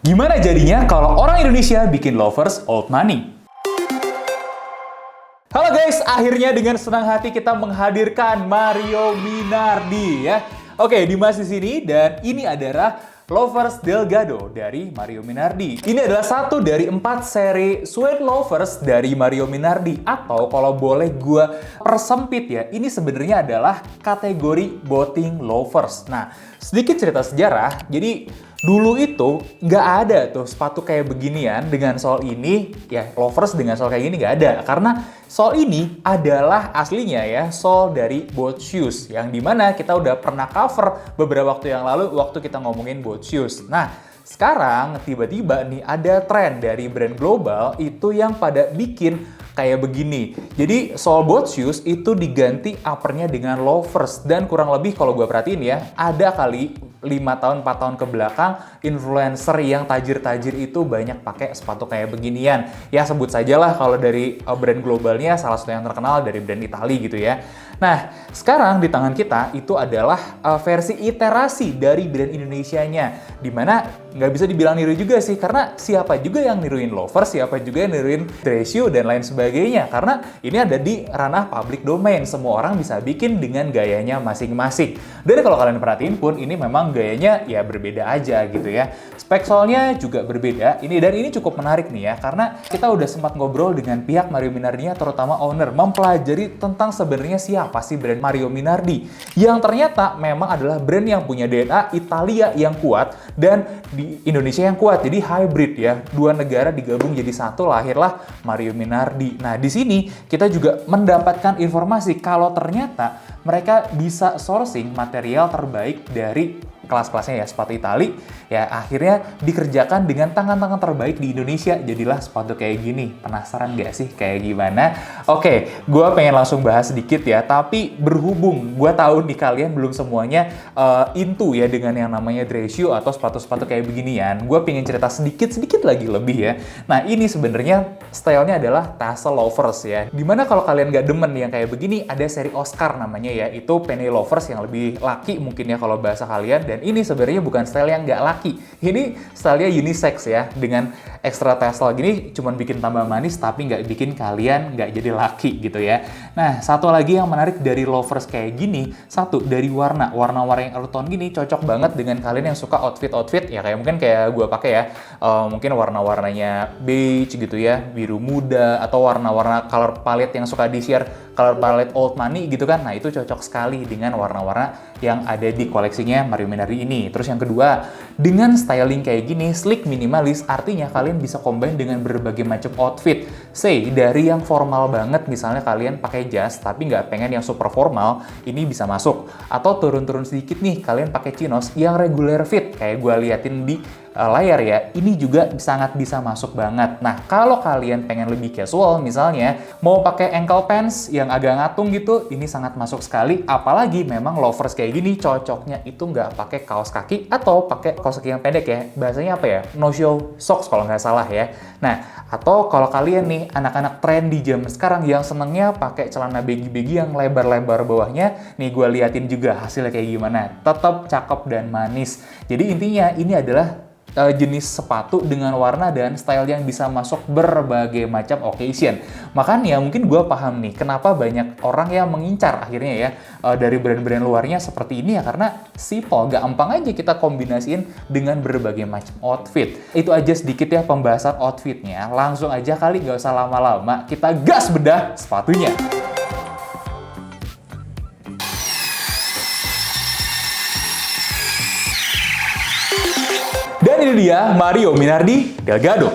Gimana jadinya kalau orang Indonesia bikin lovers old money? Halo guys, akhirnya dengan senang hati kita menghadirkan Mario Minardi ya. Oke, Dimas di sini dan ini adalah Lovers Delgado dari Mario Minardi. Ini adalah satu dari 4 seri Sweet Lovers dari Mario Minardi. Atau kalau boleh gue persempit ya, ini sebenarnya adalah kategori boating lovers. Nah, sedikit cerita sejarah, jadi dulu itu nggak ada tuh sepatu kayak beginian dengan sol ini, ya lovers dengan sol kayak gini nggak ada. Karena sol ini adalah aslinya ya sol dari boat shoes, yang dimana kita udah pernah cover beberapa waktu yang lalu waktu kita ngomongin boat shoes. Nah, sekarang tiba-tiba nih ada tren dari brand global itu yang pada bikin kayak begini. Jadi sol boat shoes itu diganti uppernya dengan loafers. Dan kurang lebih kalau gue perhatiin ya, ada kali 5 tahun, 4 tahun ke belakang influencer yang tajir-tajir itu banyak pakai sepatu kayak beginian. Ya sebut sajalah kalau dari brand globalnya salah satu yang terkenal dari brand Italia gitu ya. Nah, sekarang di tangan kita itu adalah versi iterasi dari brand Indonesianya. Dimana nggak bisa dibilang niru juga sih, karena siapa juga yang niruin lovers, siapa juga yang niruin Tresio dan lain sebagainya. Karena ini ada di ranah public domain, semua orang bisa bikin dengan gayanya masing-masing. Dan kalau kalian perhatiin pun, ini memang gayanya ya berbeda aja gitu ya. Spek solnya juga berbeda, dan ini cukup menarik nih ya, karena kita udah sempat ngobrol dengan pihak Mario Minardi, terutama owner, mempelajari tentang sebenarnya siapa sih brand Mario Minardi, yang ternyata memang adalah brand yang punya DNA Italia yang kuat dan di Indonesia yang kuat. Jadi hybrid ya, dua negara digabung jadi satu, lahirlah Mario Minardi. Nah, di sini kita juga mendapatkan informasi kalau ternyata mereka bisa sourcing material terbaik dari kelas-kelasnya ya, sepatu Itali, ya akhirnya dikerjakan dengan tangan-tangan terbaik di Indonesia, jadilah sepatu kayak gini. Penasaran gak sih kayak gimana? Oke, gue pengen langsung bahas sedikit ya, tapi berhubung gue tahu nih kalian belum semuanya into ya dengan yang namanya Tresio atau sepatu-sepatu kayak beginian, gue pengen cerita sedikit lagi lebih ya. Nah, ini sebenarnya stylenya adalah tassel lovers ya, dimana kalau kalian gak demen yang kayak begini, ada seri Oscar namanya ya, itu penny lovers yang lebih laki mungkin ya kalau bahasa kalian. Dan ini sebenarnya bukan style yang nggak laki. Ini stylenya unisex ya. Dengan extra tassel gini cuman bikin tambah manis tapi nggak bikin kalian nggak jadi laki gitu ya. Nah, satu lagi yang menarik dari lovers kayak gini, satu dari warna yang earth tone gini cocok banget dengan kalian yang suka outfit ya, kayak mungkin kayak gue pakai ya. Mungkin warna-warnanya beige gitu ya, biru muda, atau warna-warna color palette yang suka di-share, color palette old money gitu kan. Nah, itu cocok sekali dengan warna-warna yang ada di koleksinya Mario Minardi ini. Terus yang kedua, dengan styling kayak gini, sleek minimalis, artinya kalian bisa combine dengan berbagai macam outfit. Say, dari yang formal banget, misalnya kalian pakai jas, tapi nggak pengen yang super formal, ini bisa masuk. Atau turun-turun sedikit nih, kalian pakai chinos yang regular fit, kayak gue liatin di layar ya, ini juga sangat bisa masuk banget. Nah, kalau kalian pengen lebih casual, misalnya mau pakai ankle pants yang agak ngatung gitu, ini sangat masuk sekali. Apalagi memang lovers kayak gini cocoknya itu nggak pakai kaos kaki atau pakai kaos kaki yang pendek ya. Bahasanya apa ya? No show socks kalau nggak salah ya. Nah, atau kalau kalian nih anak-anak tren di zaman sekarang yang senengnya pakai celana baggy-baggy yang lebar-lebar bawahnya, nih gue liatin juga hasilnya kayak gimana. Tetap cakep dan manis. Jadi intinya ini adalah jenis sepatu dengan warna dan style yang bisa masuk berbagai macam occasion. Makanya mungkin gue paham nih kenapa banyak orang yang mengincar akhirnya ya dari brand-brand luarnya seperti ini ya, karena simple, gampang aja kita kombinasiin dengan berbagai macam outfit. Itu aja sedikit ya pembahasan outfitnya. Langsung aja kali, nggak usah lama-lama, kita gas bedah sepatunya. Dan ini dia Mario Minardi Delgado.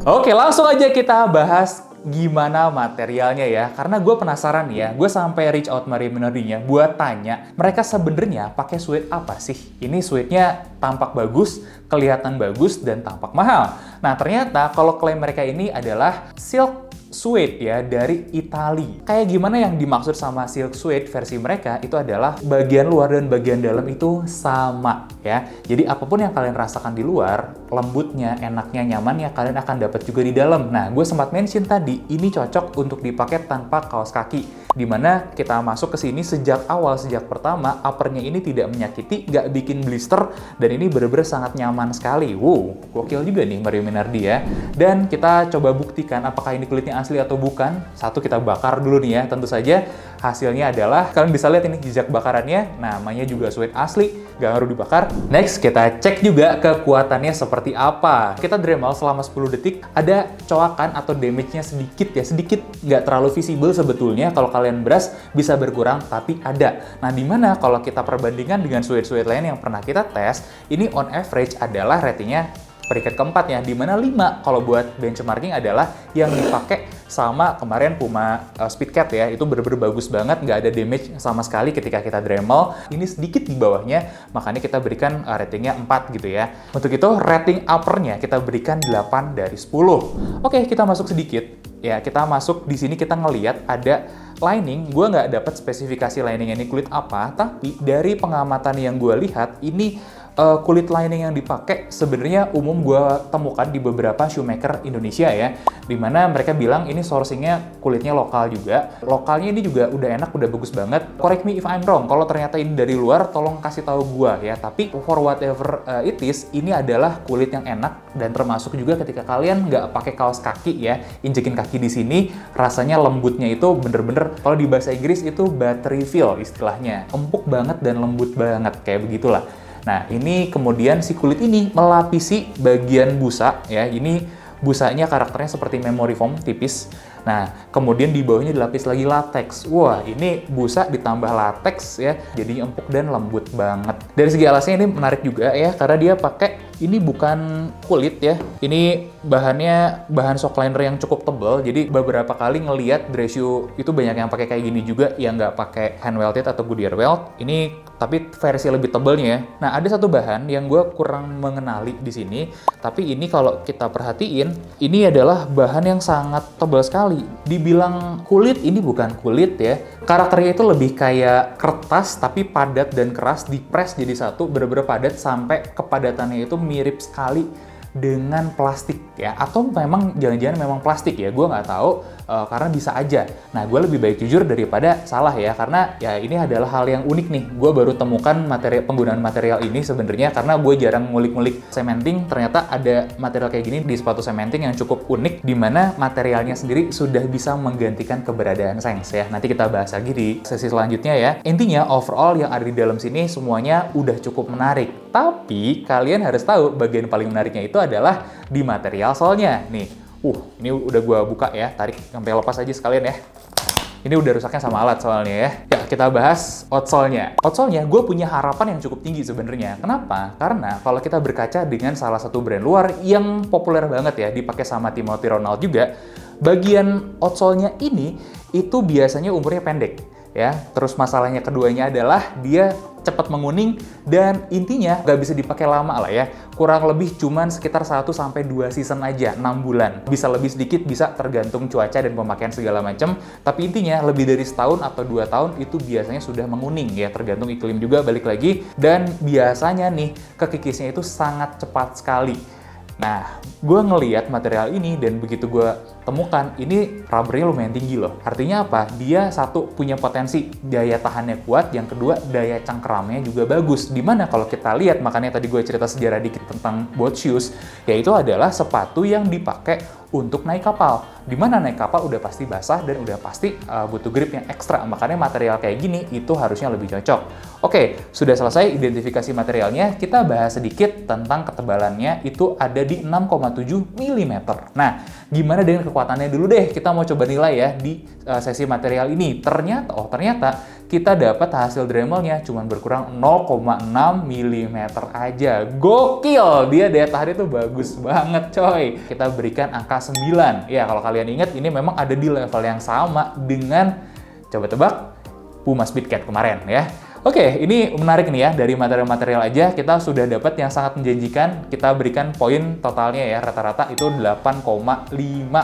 Oke, langsung aja kita bahas gimana materialnya ya, karena gue penasaran ya. Gue sampai reach out Mario Minardinya buat tanya mereka sebenarnya pakai suede apa sih. Ini suede-nya tampak bagus, kelihatan bagus, dan tampak mahal. Nah, ternyata kalau klaim mereka ini adalah silk suede ya dari Italia. Kayak gimana yang dimaksud sama silk suede versi mereka itu adalah bagian luar dan bagian dalam itu sama ya. Jadi apapun yang kalian rasakan di luar, lembutnya, enaknya, nyamannya kalian akan dapat juga di dalam. Nah, gue sempat mention tadi ini cocok untuk dipakai tanpa kaos kaki. Dimana kita masuk ke sini sejak awal, sejak pertama, uppernya ini tidak menyakiti, nggak bikin blister, dan ini bener-bener sangat nyaman sekali. Wow, gokil juga nih Mario Minardi ya. Dan kita coba buktikan apakah ini kulitnya asli atau bukan. Satu, kita bakar dulu nih ya. Tentu saja hasilnya adalah, kalian bisa lihat ini jejak bakarannya, namanya juga suede asli, nggak harus dibakar. Next, kita cek juga kekuatannya seperti apa. Kita Dremel selama 10 detik, ada coakan atau damage-nya sedikit ya, sedikit, nggak terlalu visible sebetulnya. Kalau kalian beras bisa berkurang, tapi ada. Nah, dimana kalau kita perbandingkan dengan suede-suede lain yang pernah kita tes, ini on average adalah ratingnya peringkat keempat ya, dimana 5 kalau buat benchmarking adalah yang dipakai sama kemarin Puma Speedcat ya, itu bener-bener bagus banget, nggak ada damage sama sekali ketika kita Dremel. Ini sedikit di bawahnya, makanya kita berikan ratingnya 4 gitu ya. Untuk itu rating uppernya kita berikan 8 dari 10. Oke, kita masuk sedikit ya, kita masuk di sini, kita ngelihat ada lining. Gue nggak dapat spesifikasi lining ini kulit apa, tapi dari pengamatan yang gue lihat ini kulit lining yang dipakai sebenarnya umum gue temukan di beberapa shoemaker Indonesia ya, dimana mereka bilang ini sourcingnya kulitnya lokal juga. Lokalnya ini juga udah enak, udah bagus banget. Correct me if I'm wrong, kalau ternyata ini dari luar tolong kasih tahu gue ya. Tapi for whatever it is, ini adalah kulit yang enak, dan termasuk juga ketika kalian nggak pakai kaos kaki ya, injekin kaki di sini, rasanya lembutnya itu bener-bener, kalau di bahasa Inggris itu buttery feel istilahnya, empuk banget dan lembut banget kayak begitulah. Nah, ini kemudian si kulit ini melapisi bagian busa ya. Ini busanya karakternya seperti memory foam tipis. Nah, kemudian di bawahnya dilapis lagi latex. Wah, ini busa ditambah latex ya, jadi empuk dan lembut banget. Dari segi alasnya ini menarik juga ya, karena dia pakai, ini bukan kulit ya, ini bahannya bahan shock liner yang cukup tebal. Jadi beberapa kali ngelihat dress shoe itu banyak yang pakai kayak gini juga, yang nggak pakai hand welted atau Goodyear welt. Ini tapi versi lebih tebalnya ya. Nah, ada satu bahan yang gue kurang mengenali di sini, tapi ini kalau kita perhatiin, ini adalah bahan yang sangat tebal sekali. Dibilang kulit, ini bukan kulit ya. Karakternya itu lebih kayak kertas, tapi padat dan keras, dipres jadi satu, bener-bener padat, sampai kepadatannya itu mirip sekali dengan plastik ya, atau memang jangan-jangan memang plastik ya, gue nggak tahu, karena bisa aja. Nah, gue lebih baik jujur daripada salah ya, karena ya ini adalah hal yang unik nih. Gue baru temukan penggunaan material ini sebenarnya, karena gue jarang ngulik-ngulik cementing. Ternyata ada material kayak gini di sepatu cementing yang cukup unik, di mana materialnya sendiri sudah bisa menggantikan keberadaan Shanks ya. Nanti kita bahas lagi di sesi selanjutnya ya. Intinya overall yang ada di dalam sini semuanya udah cukup menarik. Tapi kalian harus tahu bagian paling menariknya itu adalah di material solnya. Nih, ini udah gua buka ya, tarik sampai lepas aja sekalian ya. Ini udah rusaknya sama alat soalnya ya. Ya, kita bahas outsole-nya. Outsole-nya gue punya harapan yang cukup tinggi sebenarnya. Kenapa? Karena kalau kita berkaca dengan salah satu brand luar yang populer banget ya, dipakai sama Timothy Ronald juga, bagian outsole-nya ini itu biasanya umurnya pendek. Ya, terus masalahnya keduanya adalah dia cepat menguning, dan intinya nggak bisa dipakai lama lah ya. Kurang lebih cuman sekitar 1-2 season aja, 6 bulan. Bisa lebih sedikit, bisa tergantung cuaca dan pemakaian segala macam. Tapi intinya lebih dari setahun atau 2 tahun itu biasanya sudah menguning ya, tergantung iklim juga balik lagi. Dan biasanya nih kekikisnya itu sangat cepat sekali. Nah, gue ngeliat material ini dan begitu gue temukan, ini rubbernya lumayan tinggi loh. Artinya apa? Dia satu punya potensi daya tahannya kuat, yang kedua daya cengkeramnya juga bagus. Dimana kalau kita lihat, makanya tadi gue cerita sejarah dikit tentang boat shoes, yaitu adalah sepatu yang dipakai untuk naik kapal. Dimana naik kapal udah pasti basah dan udah pasti butuh grip yang ekstra. Makanya material kayak gini itu harusnya lebih cocok. Oke, sudah selesai identifikasi materialnya. Kita bahas sedikit tentang ketebalannya. Itu ada di 6,7 mm. Nah, gimana dengan kekuatannya dulu deh? Kita mau coba nilai ya di sesi material ini. Ternyata kita dapat hasil Dremelnya cuma berkurang 0,6 mm aja. Gokil! Dia daya tahannya tuh bagus banget, coy. Kita berikan angka 9. Ya, kalau kalian ingat, ini memang ada di level yang sama dengan, coba tebak, Puma Speedcat kemarin ya. Oke, ini menarik nih ya, dari material-material aja kita sudah dapat yang sangat menjanjikan. Kita berikan poin totalnya ya, rata-rata itu 8,5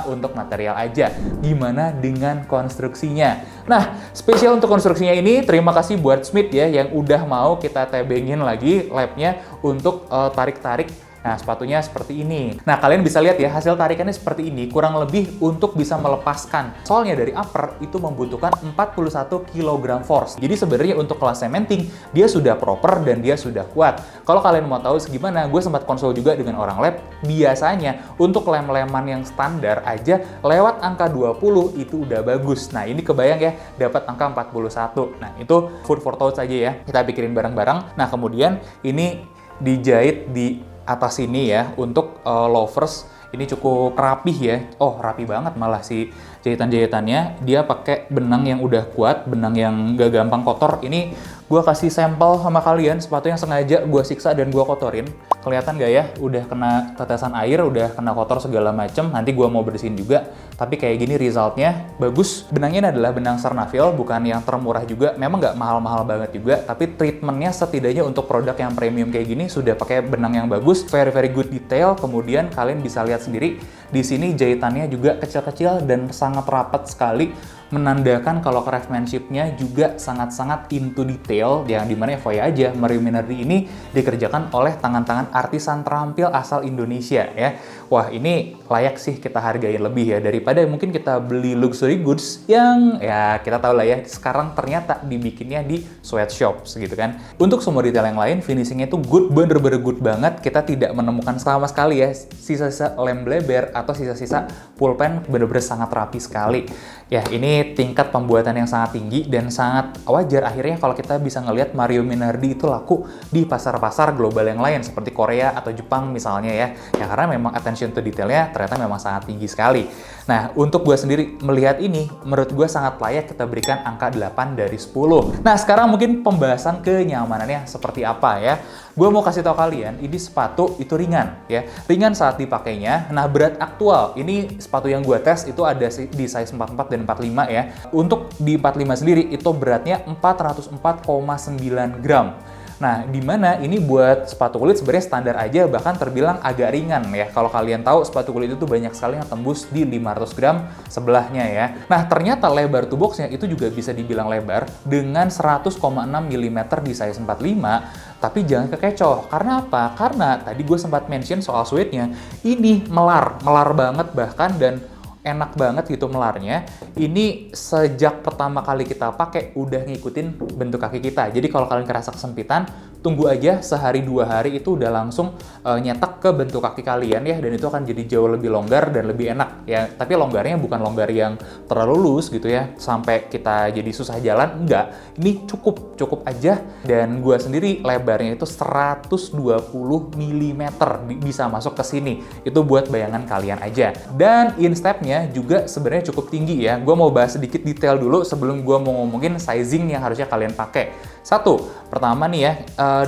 untuk material aja. Gimana dengan konstruksinya? Nah, spesial untuk konstruksinya ini, terima kasih buat Smith ya, yang udah mau kita tebengin lagi labnya untuk tarik-tarik. Nah, sepatunya seperti ini. Nah, kalian bisa lihat ya, hasil tarikannya seperti ini, kurang lebih untuk bisa melepaskan. Soalnya dari upper itu membutuhkan 41 kg force. Jadi sebenarnya untuk kelas cementing, dia sudah proper dan dia sudah kuat. Kalau kalian mau tahu segimana, gue sempat konsul juga dengan orang lab. Biasanya untuk lem-leman yang standar aja, lewat angka 20 itu udah bagus. Nah, ini kebayang ya, dapat angka 41. Nah, itu food for thought aja ya. Kita pikirin bareng-bareng. Nah, kemudian ini dijahit di atas sini ya, untuk loafers ini cukup rapih ya. Oh, rapi banget malah si jahitan-jahitannya. Dia pakai benang yang udah kuat, benang yang gak gampang kotor. Ini gue kasih sampel sama kalian sepatu yang sengaja gue siksa dan gue kotorin. Kelihatan gak ya? Udah kena tetesan air, udah kena kotor segala macem. Nanti gue mau bersihin juga. Tapi kayak gini resultnya bagus. Benangnya ini adalah benang Sarnafil, bukan yang termurah juga. Memang nggak mahal-mahal banget juga. Tapi treatmentnya setidaknya untuk produk yang premium kayak gini sudah pakai benang yang bagus. Very good detail. Kemudian kalian bisa lihat sendiri. Di sini jahitannya juga kecil-kecil dan sangat rapat sekali. Menandakan kalau craftsmanship-nya juga sangat-sangat into detail, yang dimana FYI aja, Mario Minardi ini dikerjakan oleh tangan-tangan artisan terampil asal Indonesia ya. Wah, ini layak sih kita hargai lebih ya, daripada mungkin kita beli luxury goods yang ya kita tahu lah ya, sekarang ternyata dibikinnya di sweatshops gitu kan. Untuk semua detail yang lain, finishingnya itu good, bener-bener good banget. Kita tidak menemukan sama sekali ya sisa-sisa lem bleber atau sisa-sisa pulpen, bener-bener sangat rapi sekali. Ya, ini tingkat pembuatan yang sangat tinggi dan sangat wajar akhirnya kalau kita bisa ngelihat Mario Minardi itu laku di pasar-pasar global yang lain seperti Korea atau Jepang misalnya ya. Ya karena memang attention to detailnya ternyata memang sangat tinggi sekali. Nah, untuk gue sendiri melihat ini, menurut gue sangat layak kita berikan angka 8 dari 10. Nah, sekarang mungkin pembahasan kenyamanannya seperti apa ya. Gue mau kasih tahu kalian, ini sepatu itu ringan ya. Ringan saat dipakainya. Nah, berat aktual, ini sepatu yang gue tes itu ada di size 44 dan 45 ya. Untuk di 45 sendiri itu beratnya 404,9 gram. Nah, di mana ini buat sepatu kulit sebenarnya standar aja, bahkan terbilang agak ringan ya. Kalau kalian tahu, sepatu kulit itu banyak sekali yang tembus di 500 gram sebelahnya ya. Nah, ternyata lebar toe box-nya itu juga bisa dibilang lebar dengan 100,6 mm di size 45, tapi jangan kekecoh. Karena apa? Karena tadi gue sempat mention soal suede-nya, ini melar banget bahkan, dan enak banget gitu melarnya. Ini sejak pertama kali kita pakai udah ngikutin bentuk kaki kita. Jadi kalau kalian kerasa kesempitan, tunggu aja sehari 2 hari itu udah langsung nyetak ke bentuk kaki kalian ya, dan itu akan jadi jauh lebih longgar dan lebih enak ya. Tapi longgarnya bukan longgar yang terlalu loose gitu ya, sampai kita jadi susah jalan, enggak. Ini cukup aja, dan gua sendiri lebarnya itu 120 mm bisa masuk ke sini. Itu buat bayangan kalian aja. Dan instepnya juga sebenarnya cukup tinggi ya. Gue mau bahas sedikit detail dulu sebelum gue mau ngomongin sizing yang harusnya kalian pakai. Satu, pertama nih ya,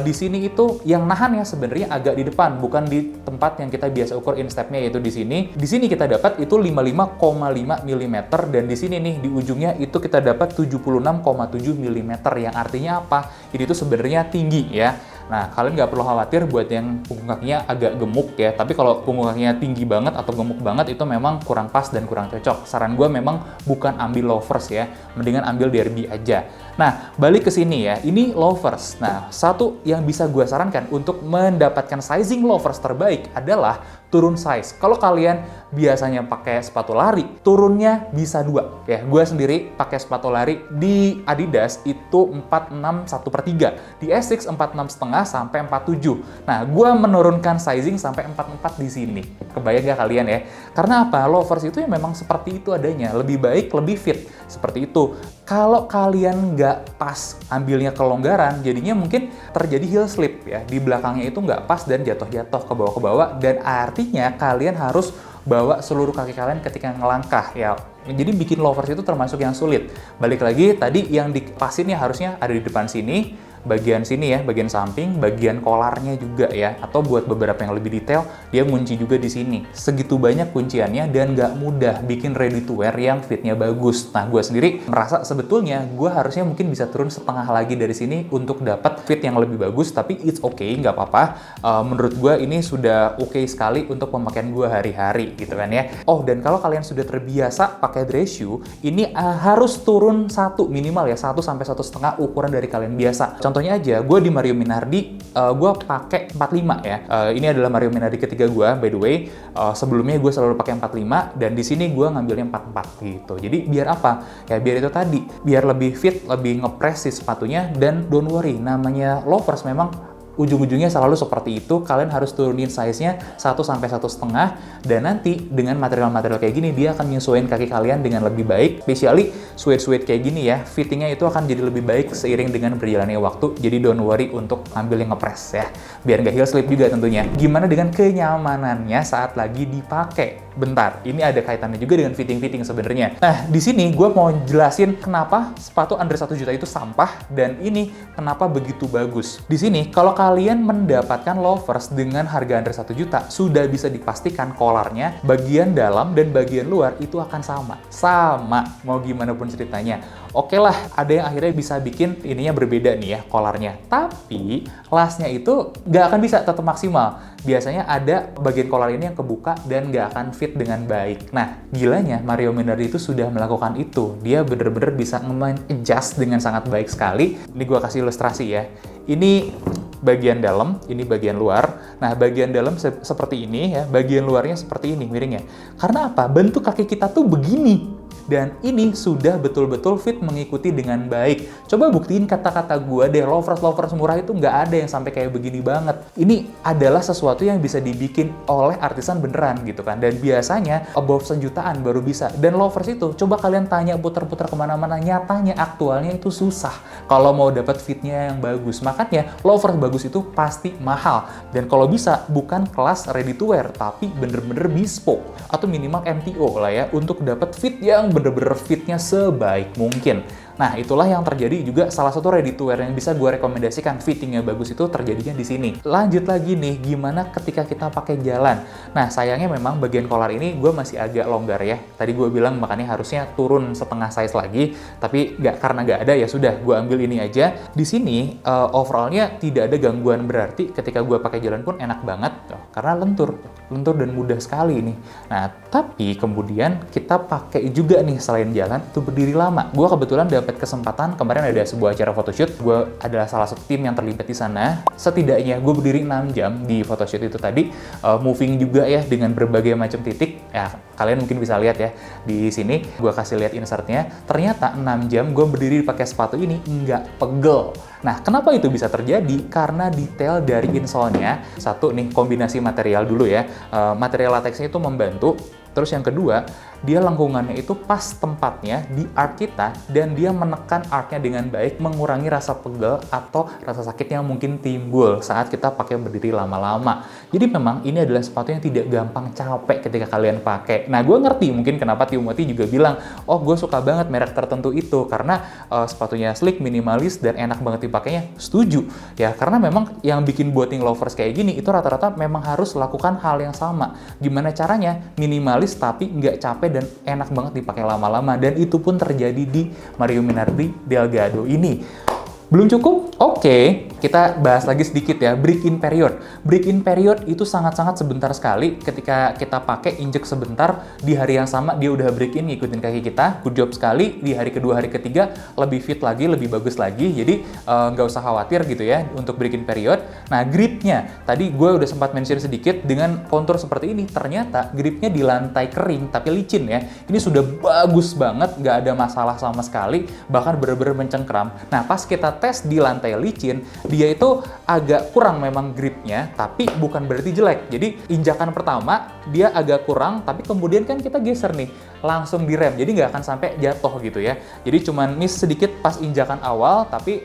di sini itu yang nahan ya sebenarnya agak di depan, bukan di tempat yang kita biasa ukur instepnya, yaitu di sini. Di sini kita dapat itu 55,5 mm, dan di sini nih di ujungnya itu kita dapat 76,7 mm, yang artinya apa? Ini tuh sebenarnya tinggi ya. Nah, kalian nggak perlu khawatir buat yang punggung kakinya agak gemuk ya. Tapi kalau punggung kakinya tinggi banget atau gemuk banget, itu memang kurang pas dan kurang cocok. Saran gue memang bukan ambil loafers ya. Mendingan ambil derby aja. Nah, balik ke sini ya. Ini loafers. Nah, satu yang bisa gue sarankan untuk mendapatkan sizing loafers terbaik adalah turun size. Kalau kalian biasanya pakai sepatu lari, turunnya bisa 2 ya. Gue sendiri pakai sepatu lari di Adidas itu 46 1/3, di Asics 46,5 sampai 47. Nah, gue menurunkan sizing sampai 44 di sini. Kebayang gak kalian ya? Karena apa? Loafers itu ya memang seperti itu adanya, lebih baik, lebih fit seperti itu. Kalau kalian nggak pas ambilnya kelonggaran, jadinya mungkin terjadi heel slip ya. Di belakangnya itu nggak pas dan jatuh-jatuh ke bawah-ke-bawah, dan artinya kalian harus bawa seluruh kaki kalian ketika ngelangkah ya. Jadi bikin loafers itu termasuk yang sulit. Balik lagi tadi yang dipasinnya harusnya ada di depan sini, bagian sini ya, bagian samping, bagian kolarnya juga ya, atau buat beberapa yang lebih detail, dia ngunci juga di sini. Segitu banyak kunciannya dan nggak mudah bikin ready to wear yang fitnya bagus. Nah, gue sendiri merasa sebetulnya gue harusnya mungkin bisa turun setengah lagi dari sini untuk dapat fit yang lebih bagus, tapi it's okay, nggak apa-apa. Menurut gue ini sudah oke sekali untuk pemakaian gue hari-hari gitu kan ya. Oh, dan kalau kalian sudah terbiasa pakai dress shoe, ini harus turun satu minimal ya, 1 sampai 1,5 ukuran dari kalian biasa. Contohnya aja, gue di Mario Minardi, gue pakai 45 ya. Ini adalah Mario Minardi ketiga gue, by the way. Sebelumnya gue selalu pakai 45, dan di sini gue ngambilnya 44 gitu. Jadi biar apa? Ya biar itu tadi, biar lebih fit, lebih ngepres si sepatunya, dan don't worry, namanya loafers memang ujung-ujungnya selalu seperti itu. Kalian harus turunin size-nya 1 sampai 1,5, dan nanti dengan material-material kayak gini dia akan nyesuaiin kaki kalian dengan lebih baik. Especially suede-suede kayak gini ya, fittingnya itu akan jadi lebih baik seiring dengan berjalannya waktu. Jadi don't worry untuk ambil yang ngepres ya, biar nggak heel slip juga tentunya. Gimana dengan kenyamanannya saat lagi dipakai? Bentar, ini ada kaitannya juga dengan fitting-fitting sebenarnya. Nah, di sini gue mau jelasin kenapa sepatu under 1 juta itu sampah, dan ini kenapa begitu bagus. Di sini, kalau kalian mendapatkan loafers dengan harga under 1 juta, sudah bisa dipastikan kolarnya, bagian dalam dan bagian luar itu akan sama. Sama, mau gimana pun ceritanya. Oke lah, ada yang akhirnya bisa bikin ininya berbeda nih ya, kolarnya. Tapi, lasnya itu nggak akan bisa tetap maksimal. Biasanya ada bagian kolar ini yang kebuka dan nggak akan fit dengan baik. Nah, gilanya Mario Minardi itu sudah melakukan itu. Dia bener-bener bisa nge-adjust dengan sangat baik sekali. Ini gue kasih ilustrasi ya. Ini bagian dalam, ini bagian luar. Nah, bagian dalam seperti ini ya, bagian luarnya seperti ini miringnya. Karena apa? Bentuk kaki kita tuh begini. Dan ini sudah betul-betul fit mengikuti dengan baik. Coba buktiin kata-kata gue deh, loafers murah itu nggak ada yang sampai kayak begini banget. Ini adalah sesuatu yang bisa dibikin oleh artisan beneran gitu kan. Dan biasanya above sejutaan baru bisa. Dan loafers itu, coba kalian tanya putar-putar kemana-mana, nyatanya aktualnya itu susah kalau mau dapat fitnya yang bagus. Makanya loafers bagus itu pasti mahal. Dan kalau bisa, bukan kelas ready to wear, tapi bener-bener bespoke atau minimal MTO lah ya, untuk dapat fit yang bener-bener fitnya sebaik mungkin. Nah, itulah yang terjadi juga salah satu ready to wear yang bisa gue rekomendasikan fittingnya bagus itu terjadinya di sini. Lanjut lagi nih, gimana ketika kita pakai jalan? Nah, sayangnya memang bagian kolar ini gue masih agak longgar ya. Tadi gue bilang makanya harusnya turun setengah size lagi, tapi karena nggak ada ya sudah, gue ambil ini aja. Di sini overallnya tidak ada gangguan berarti. Ketika gue pakai jalan pun enak banget karena lentur dan mudah sekali ini. Nah, tapi kemudian kita pakai juga nih selain jalan itu berdiri lama. Gue kebetulan dapat kesempatan, kemarin ada sebuah acara photoshoot, gue adalah salah satu tim yang terlibat di sana. Setidaknya gue berdiri 6 jam di photoshoot itu tadi, moving juga ya dengan berbagai macam titik. Ya, kalian mungkin bisa lihat ya di sini, gue kasih lihat insertnya. Ternyata 6 jam gue berdiri pakai sepatu ini nggak pegel. Nah, kenapa itu bisa terjadi? Karena detail dari insole-nya, satu nih kombinasi material dulu ya, material latexnya itu membantu. Terus yang kedua, dia lengkungannya itu pas tempatnya di arch kita, dan dia menekan arch-nya dengan baik, mengurangi rasa pegel atau rasa sakit yang mungkin timbul saat kita pakai berdiri lama-lama. Jadi memang ini adalah sepatu yang tidak gampang capek ketika kalian pakai. Nah, gue ngerti mungkin kenapa Timothy juga bilang, oh gue suka banget merek tertentu itu, karena sepatunya sleek, minimalis, dan enak banget dipakainya. Setuju ya, karena memang yang bikin boating loafers kayak gini, itu rata-rata memang harus lakukan hal yang sama. Gimana caranya? Minimalis tapi nggak capek dan enak banget dipakai lama-lama, dan itu pun terjadi di Mario Minardi Delgado ini. Belum cukup? Oke, kita bahas lagi sedikit ya, break-in period. Break-in period itu sangat-sangat sebentar sekali. Ketika kita pakai, injek sebentar, di hari yang sama dia udah break-in, ngikutin kaki kita. Good job sekali. Di hari kedua, hari ketiga, lebih fit lagi, lebih bagus lagi. Jadi, nggak usah khawatir gitu ya untuk break-in period. Nah, gripnya, tadi gue udah sempat mention sedikit, dengan kontur seperti ini, ternyata gripnya di lantai kering, tapi licin ya. Ini sudah bagus banget, nggak ada masalah sama sekali, bahkan bener-bener mencengkram. Nah, pas kita tes di lantai licin, dia itu agak kurang memang gripnya, tapi bukan berarti jelek. Jadi injakan pertama dia agak kurang, tapi kemudian kan kita geser nih, langsung direm, jadi nggak akan sampai jatuh gitu ya. Jadi cuman miss sedikit pas injakan awal, tapi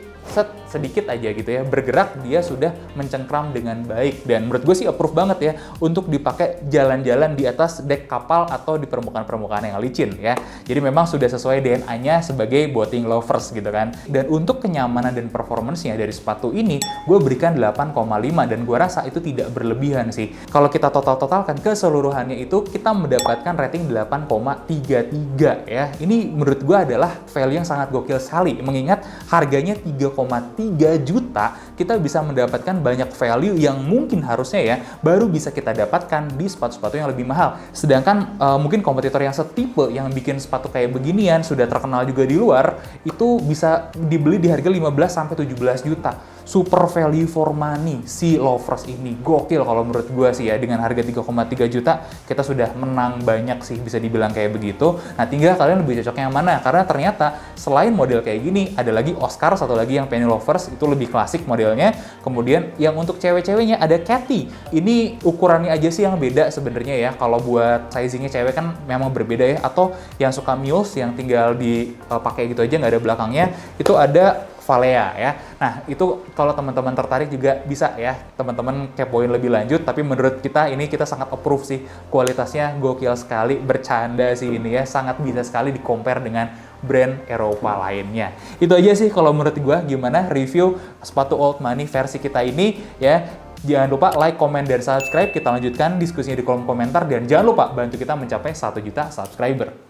sedikit aja gitu ya, bergerak dia sudah mencengkram dengan baik. Dan menurut gue sih approve banget ya untuk dipakai jalan-jalan di atas dek kapal atau di permukaan-permukaan yang licin ya. Jadi memang sudah sesuai DNA-nya sebagai boating lovers gitu kan. Dan untuk kenyamanan dan performance-nya dari sepatu ini, gue berikan 8,5 dan gue rasa itu tidak berlebihan sih. Kalau kita totalkan keseluruhannya itu, kita mendapatkan rating 8,33 ya. Ini menurut gue adalah value yang sangat gokil sekali, mengingat harganya 3,3 juta, kita bisa mendapatkan banyak value yang mungkin harusnya ya baru bisa kita dapatkan di sepatu-sepatu yang lebih mahal. Sedangkan mungkin kompetitor yang setipe yang bikin sepatu kayak beginian sudah terkenal juga di luar, itu bisa dibeli di harga 15-17 juta. Super value for money si Lovers ini. Gokil kalau menurut gue sih ya, dengan harga 3,3 juta kita sudah menang banyak sih, bisa dibilang kayak begitu. Nah, tinggal kalian lebih cocoknya yang mana, karena ternyata selain model kayak gini ada lagi Oscar, satu lagi yang Penny Lovers, itu lebih klasik modelnya. Kemudian yang untuk cewek-ceweknya ada Cathy. Ini ukurannya aja sih yang beda sebenarnya ya. Kalau buat sizingnya cewek kan memang berbeda ya. Atau yang suka mules yang tinggal dipakai gitu aja nggak ada belakangnya, itu ada Valea ya. Nah, itu kalau teman-teman tertarik juga bisa ya, teman-teman kepoin lebih lanjut. Tapi menurut kita ini kita sangat approve sih, kualitasnya gokil sekali, bercanda sih ini ya, sangat bisa sekali di-compare dengan brand Eropa lainnya. Itu aja sih kalau menurut gue, gimana review sepatu Old Money versi kita ini ya. Jangan lupa like, comment, dan subscribe. Kita lanjutkan diskusinya di kolom komentar, dan jangan lupa bantu kita mencapai 1 juta subscriber.